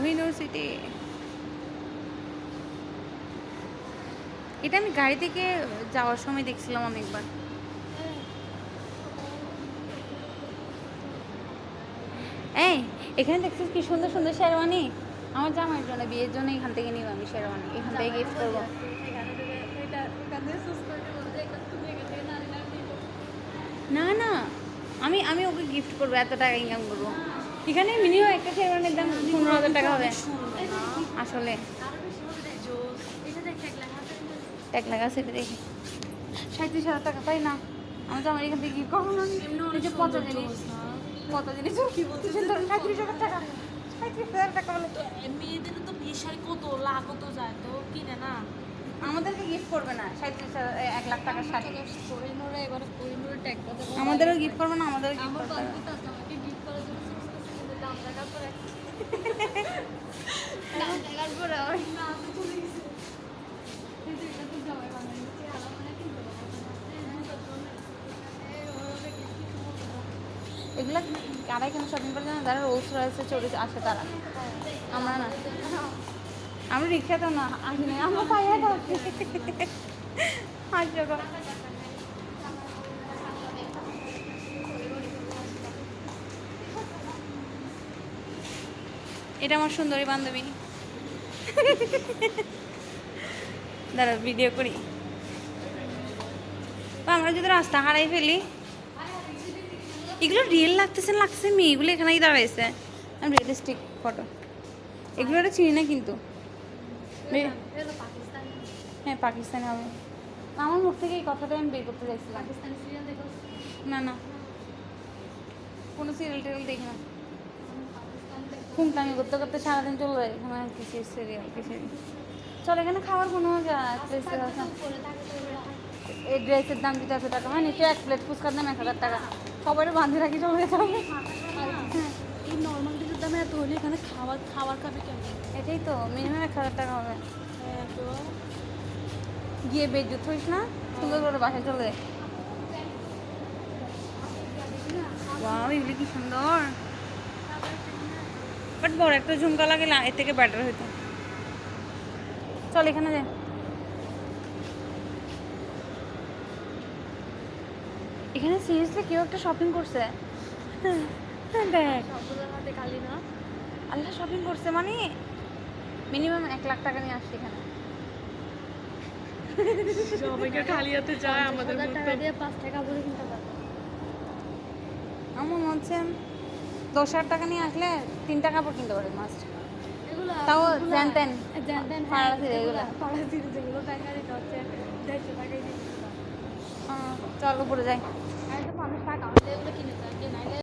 Kohinoor city. এটা আমি গাড়ি থেকে যাওয়ার সময় দেখছিলাম অনেকবার। এই এখানে দেখছিস কি সুন্দর সুন্দর শেরওয়ানি। আমার জামাইয়ের জন্য, বিয়ের জন্য এখান থেকে নিব আমি শেরওয়ানি, এখান থেকে গিফট করবো। না না, আমি আমি ওকে গিফট করবো, এত টাকা ইনকাম করবো। এখানে মিনিমাম একটা শেরওয়ানির দাম 15,000 টাকা হবে আসলে। ট্যাগ লাগা সেটা দেখি 37,000 টাকা, তাই না? আমি তো আমার এখান থেকে গিফট করবো না। পচা জিনিস, পচা জিনিস কি বলছিস? 37,000 টাকা, 37,000 টাকা বলে মেয়েদের তো বিয়ের শাড়ি কত লাখ কত যায় তো কিনে না। আমাদেরকে গিফট করবে না 37,000 1 লাখ টাকার শাড়ি। কোহিনূরে এবারে কোহিনূরে ট্যাগ করতে আমাদেরও গিফট করবে না, আমাদেরও গিফট আমার করবে না। বান্ধবী আছে আমাকে গিফট করার জন্য দাম টাকার পরে দাম টাকার পরে আমার না তো চলে গেছে। কিন্তু এটা তো জামাই বানাই দিচ্ছে আলাদা মানে কি বলবো এগুলা কারা এখানে শপিং করে জানো? যারা রোলস রয়েছে চলে আসে তারা, আমরা না। আমরা রিক্সাতেও না আসি না, আমরা পাইয়া থাকি। হাস্যকর। এটা আমার সুন্দরী বান্ধবী। দাঁড়া ভিডিও করি। তো আমরা যদি রাস্তা হারাই ফেলি, এগুলো রিয়েল লাগছে মেয়েগুলো এখানে দাঁড়াইছে। আমি রিয়েলিস্টিক ফটো, এগুলো চিনি না কিন্তু। হ্যাঁ পাকিস্তানি হবে। আমার মুখ থেকে এই কথাটা আমি বের করতে চাইছিলাম। পাকিস্তানি সিরিয়াল দেখো না না, কোনো সিরিয়াল টিরিয়াল দেখি না। ফুংটামি করতে করতে সারাদিন চলে যায় এখানে, কিছু সিরিয়াল কিছু। চল এখানে খাওয়ার কোনো প্লেসেস আছে? এই ড্রেসের দাম 200 টাকা, মানে নিচে এক প্লেট ফুচকার দাম 1,000 টাকা। সবাই বাঁধি রাখি চলে যেতে হবে। এই নর্মাল ডিশের দামে এত হলে এখানে খাবার খাবার খাবে কেমন? এটাই তো মিনিমাম 1,000 টাকা হবে। হ্যাঁ তো গিয়ে বেজুত হইস না, সুন্দর করে বাসায় চলে যায়। ওয়াও এগুলি কি সুন্দর, বাট বড় একটা ঝুমকা লাগে, এর থেকে বেটার হইতো। চল এখানে যাই। এখানে সিরিয়াসলি কেউ একটা শপিং করছে। দেখ সবগুলোর হাতে খালি না। আল্লাহ, শপিং করছে মানে মিনিমাম 1 লাখ টাকা নিয়ে আসছে এখানে। সবাইকে খালি হাতে যায়, আমাদের টাকা দিয়ে 5 টাকা বলে কিনতে পারবে। আমার মনে হচ্ছে 10,000 টাকা নিয়ে আসলে 3 টাকা পর কিনতে পারে মাস্ট। এগুলো তাও জ্যানতেন জানতেন পাড়াতে এগুলো। পাড়া ছিল যেগুলো টাকা দিতে হচ্ছে 150 টাকাই দিতে। চল উপরে যাই।